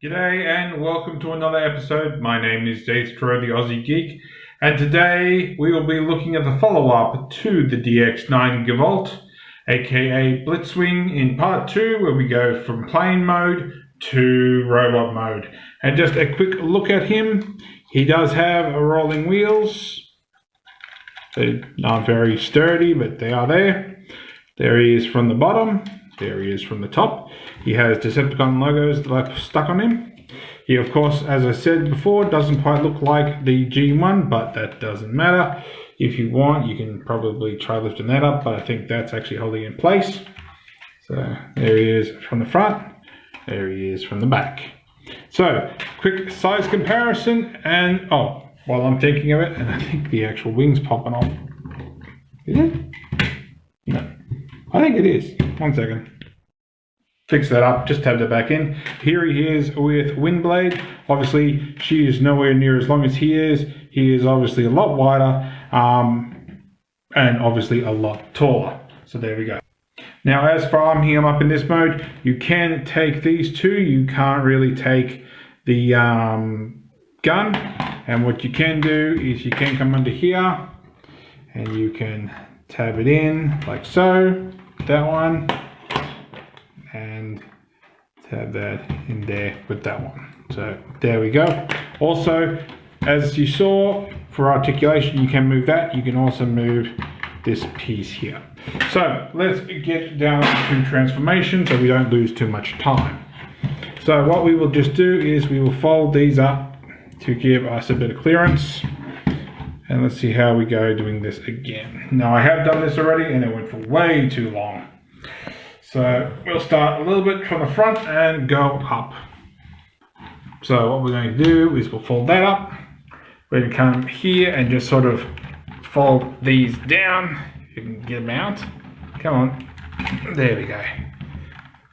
G'day and welcome to another episode. My name is Daethstro, the Aussie Geek, and today we will be looking at the follow-up to the DX9 Gewalt, aka Blitzwing in part 2, where we go from plane mode to robot mode. And just a quick look at him. He does have rolling wheels. They aren't very sturdy, but they are there. There he is from the bottom. There he is from the top. He has Decepticon logos that are stuck on him. He, of course, as I said before, doesn't quite look like the G1, but that doesn't matter. If you want, you can probably try lifting that up, but I think that's actually holding in place. So there he is from the front. There he is from the back. So, quick size comparison, and while I'm thinking of it, and I think the actual wing's popping off. Is it? No. I think it is. 1 second. Fix that up, just tab that back in. Here he is with Windblade. Obviously, she is nowhere near as long as he is. He is obviously a lot wider, and obviously a lot taller. So there we go. Now, as for arming him up in this mode, you can take these two. You can't really take the gun. And what you can do is you can come under here, and you can tab it in like so. That one, and tab that in there with that one. So there we go. Also, as you saw, for articulation, you can move that. You can also move this piece here. So let's get down to transformation so we don't lose too much time. So what we will just do is we will fold these up to give us a bit of clearance. And let's see how we go doing this again. Now, I have done this already and it went for way too long. So we'll start a little bit from the front and go up. So what we're going to do is we'll fold that up. We're going to come here and just sort of fold these down. You can get them out. Come on. There we go.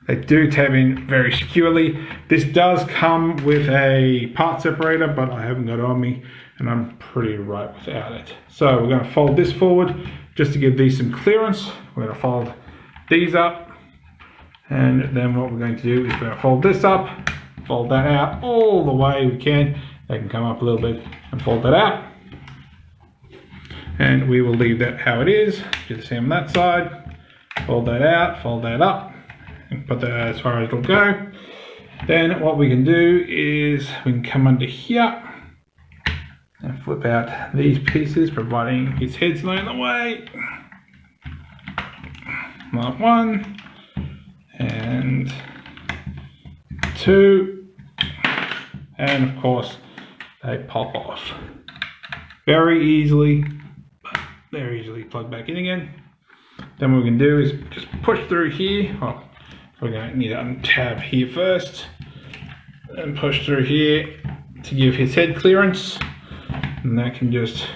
They do tab in very securely. This does come with a part separator, but I haven't got it on me, and I'm pretty right without it. So we're going to fold this forward just to give these some clearance. We're going to fold these up, and then what we're going to do is we're going to fold this up, fold that out all the way we can. They can come up a little bit and fold that out. And we will leave that how it is. Do the same on that side. Fold that out, fold that up, and put that as far as it'll go. Then what we can do is we can come under here and flip out these pieces, providing his head's not in the way. Like 1 and 2, and of course they pop off very easily. They're easily plugged back in again. Then what we can do is just push through here. We're going to need to untab here first and push through here to give his head clearance. And that can just,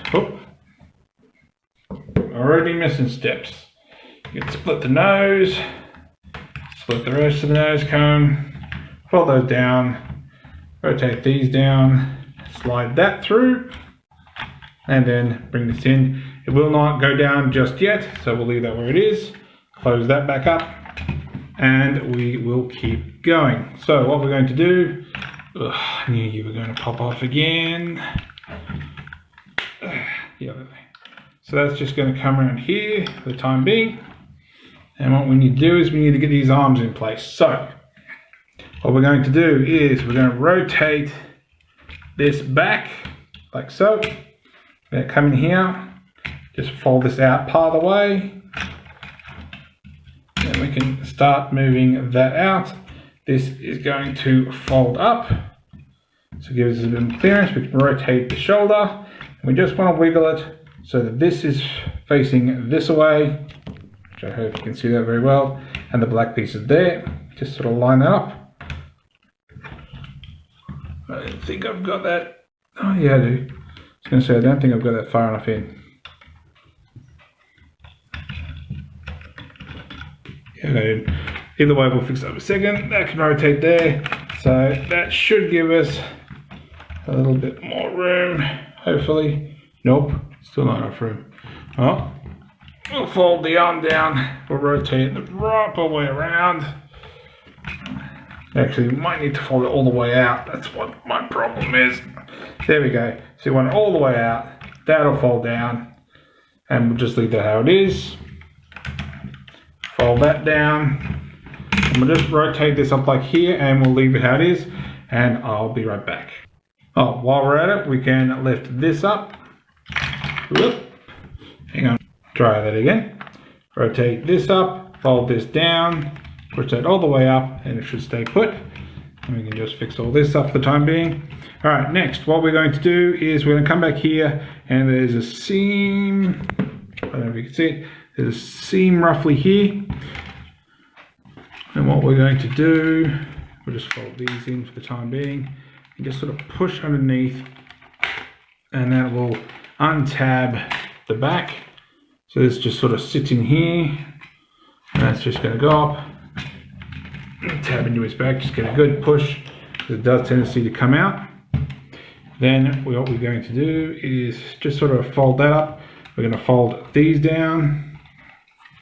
already missing steps. You can split the nose, split the rest of the nose cone, fold those down, rotate these down, slide that through, and then bring this in. It will not go down just yet, so we'll leave that where it is. Close that back up, and we will keep going. So what we're going to do, I knew you were going to pop off again. The other way. So that's just going to come around here for the time being. And what we need to do is we need to get these arms in place. So what we're going to do is we're going to rotate this back like so. We're going to come in here. Just fold this out part of the way. Then we can start moving that out. This is going to fold up. So it gives us a bit of clearance. We can rotate the shoulder. And we just want to wiggle it so that this is facing this way, which I hope you can see that very well. And the black piece is there. Just sort of line that up. I don't think I've got that. Oh yeah, I do. I was going to say, I don't think I've got that far enough in. Okay. Either way, we'll fix that in a second. That can rotate there. So that should give us a little bit more room, hopefully. Nope, still not enough room. Oh, we'll fold the arm down. We'll rotate it the proper way around. Actually, we might need to fold it all the way out. That's what my problem is. There we go. So you want it all the way out. That'll fold down. And we'll just leave that how it is. Fold that down. And we'll just rotate this up like here and we'll leave it how it is. And I'll be right back. Oh, while we're at it, we can lift this up. Whoop. Hang on. Try that again. Rotate this up. Fold this down. Push that all the way up and it should stay put. And we can just fix all this up for the time being. All right, next, what we're going to do is we're going to come back here and there's a seam. I don't know if you can see it. There's a seam roughly here. And what we're going to do, we'll just fold these in for the time being and just sort of push underneath and that will untab the back. So this just sort of sits in here and that's just going to go up. Tab into his back, just get a good push because it does tendency to come out. Then what we're going to do is just sort of fold that up. We're going to fold these down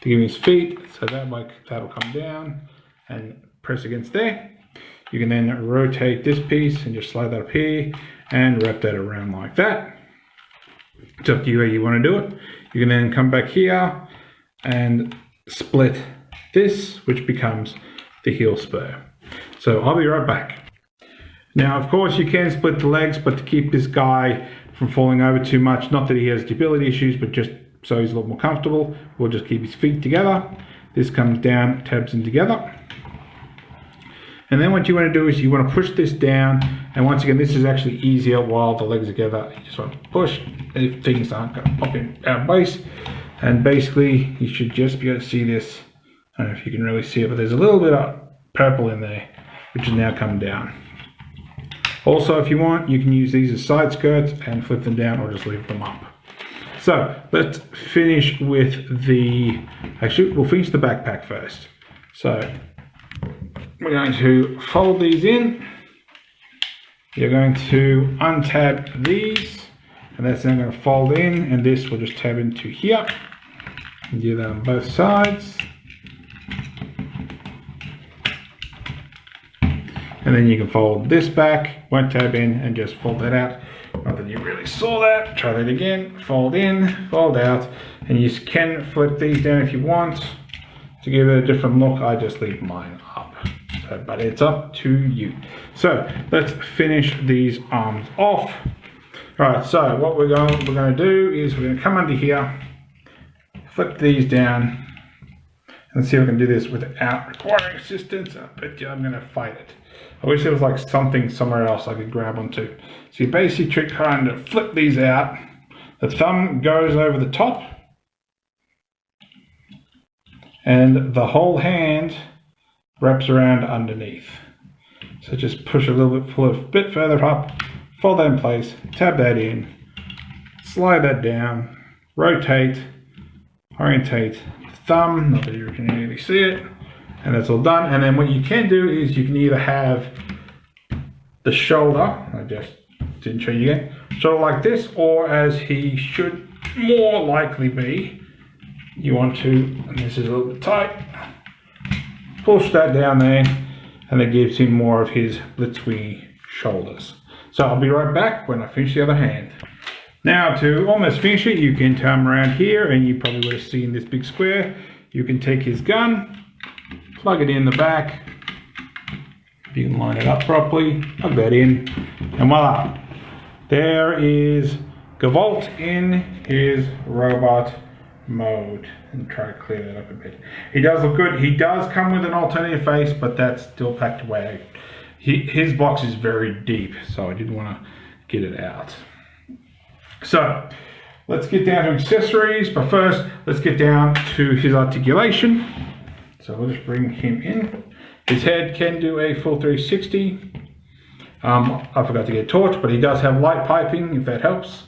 to give him his feet, so that'll come down and press against there. You can then rotate this piece and just slide that up here and wrap that around like that. It's up to you how you want to do it. You can then come back here and split this, which becomes the heel spur. So I'll be right back. Now, of course, you can split the legs, but to keep this guy from falling over too much, not that he has stability issues, but just so he's a little more comfortable, we'll just keep his feet together. This comes down, tabs in together. And then what you want to do is you want to push this down, and once again, this is actually easier while the legs are together. You just want to push, if things aren't going to pop in out of place. And basically, you should just be able to see this. I don't know if you can really see it, but there's a little bit of purple in there, which has now come down. Also, if you want, you can use these as side skirts and flip them down or just leave them up. So let's finish with we'll finish the backpack first. So we're going to fold these in. You're going to untab these, and that's then going to fold in, and this will just tab into here. And do that on both sides. And then you can fold this back, won't tab in, and just fold that out. Not that you really saw that. Try that again. Fold in, fold out, and you can flip these down if you want to give it a different look. I just leave mine up, but it's up to you. So let's finish these arms off. All right. So what we're going to do is we're going to come under here, flip these down, and see if we can do this without requiring assistance. I bet you I'm going to fight it. I wish there was like something somewhere else I could grab onto. So you basically kind of flip these out. The thumb goes over the top. And the whole hand wraps around underneath. So just push a little bit, pull it a bit further up, fold that in place, tab that in, slide that down, rotate, orientate the thumb, not that you can really see it. And that's all done. And then what you can do is you can either have the shoulder, I just didn't show you again, shoulder like this, or as he should more likely be, you want to, and this is a little bit tight, push that down there, and it gives him more of his Blitzwing shoulders. So I'll be right back when I finish the other hand. Now to almost finish it, you can come around here, and you probably would have seen this big square. You can take his gun, plug it in the back. If you can line it up properly, plug that in, and voila. There is Gewalt in his robot mode. And try to clear that up a bit. He does look good. He does come with an alternative face, but that's still packed away. His box is very deep, so I didn't want to get it out. So let's get down to accessories, but first let's get down to his articulation. So we'll just bring him in. His head can do a full 360. I forgot to get a torch, but he does have light piping, if that helps.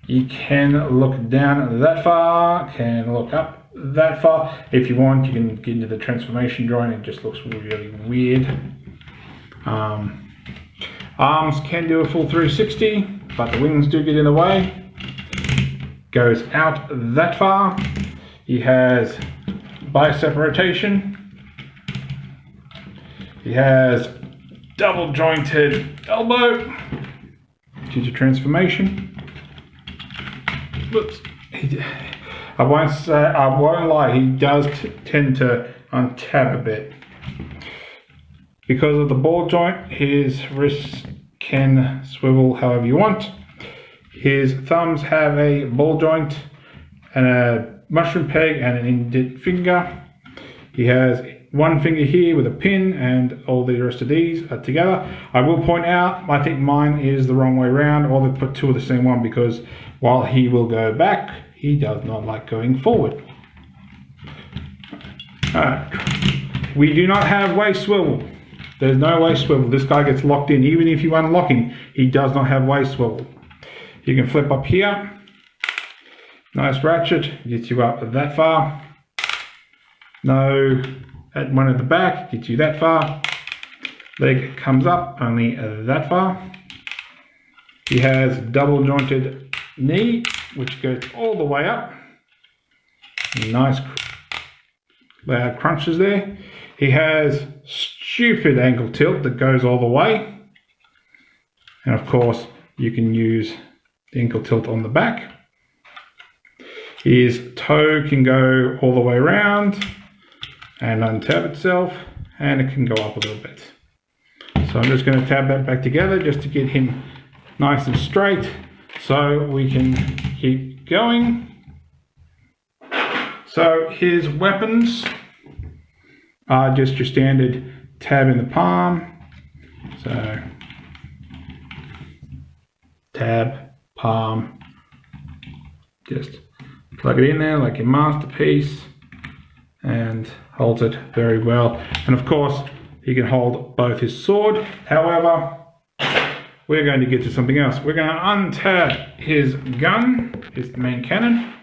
You can look down that far, can look up that far. If you want, you can get into the transformation drawing. It just looks really weird. Arms can do a full 360, but the wings do get in the way. Goes out that far. He has bicep rotation. He has double jointed elbow due to transformation. Whoops. I won't lie, he does tend to untap a bit. Because of the ball joint, his wrists can swivel however you want. His thumbs have a ball joint and a mushroom peg and an indent finger. He has one finger here with a pin, and all the rest of these are together. I will point out, I think mine is the wrong way around, or they put two of the same one, because while he will go back, he does not like going forward. Alright, we do not have waist swivel. There's no waist swivel. This guy gets locked in. Even if you unlock him, he does not have waist swivel. You can flip up here. Nice ratchet, gets you up that far. No, at one at the back, gets you that far. Leg comes up only that far. He has double jointed knee, which goes all the way up. Nice loud crunches there. He has stupid ankle tilt that goes all the way. And of course, you can use the ankle tilt on the back. His toe can go all the way around and untap itself, and it can go up a little bit. So I'm just going to tab that back together just to get him nice and straight so we can keep going. So his weapons are just your standard tab in the palm. So tab, palm, just plug it in there like your masterpiece and holds it very well. And of course, he can hold both his sword. However, we're going to get to something else. We're going to untab his gun, his main cannon.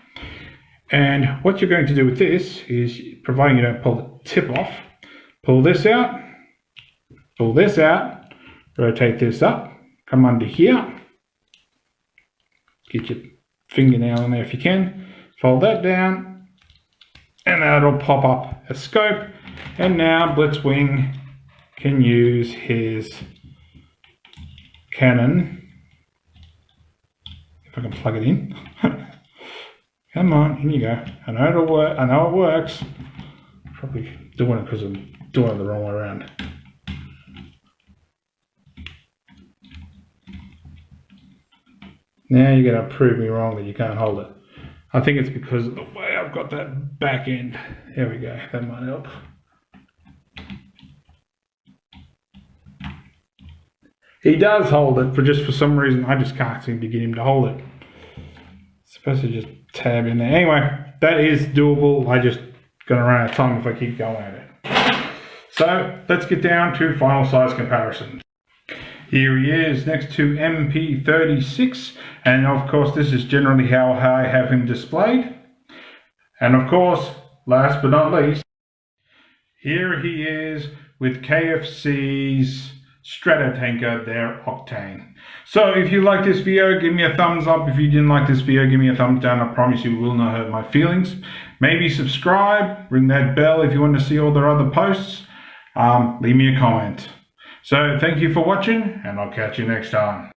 And what you're going to do with this is, providing you don't pull the tip off, pull this out, rotate this up, come under here, get your fingernail in there if you can, fold that down, and that'll pop up a scope. And now Blitzwing can use his cannon, if I can plug it in. Come on, in you go. I know it'll work. I know it works. Probably doing it because I'm doing it the wrong way around. Now you're going to prove me wrong that you can't hold it. I think it's because of the way I've got that back end. There we go. That might help. He does hold it, but just for some reason I just can't seem to get him to hold it. It's supposed to just tab in there. Anyway, that is doable. I just gonna run out of time if I keep going at it. So let's get down to final size comparisons. Here he is next to MP36, and of course this is generally how I have him displayed. And of course, last but not least, here he is with KFC's Stratotanker, their Octane. So if you like this video, give me a thumbs up. If you didn't like this video, give me a thumbs down. I promise you will not hurt my feelings. Maybe subscribe, ring that bell if you want to see all their other posts. Leave me a comment. So thank you for watching, and I'll catch you next time.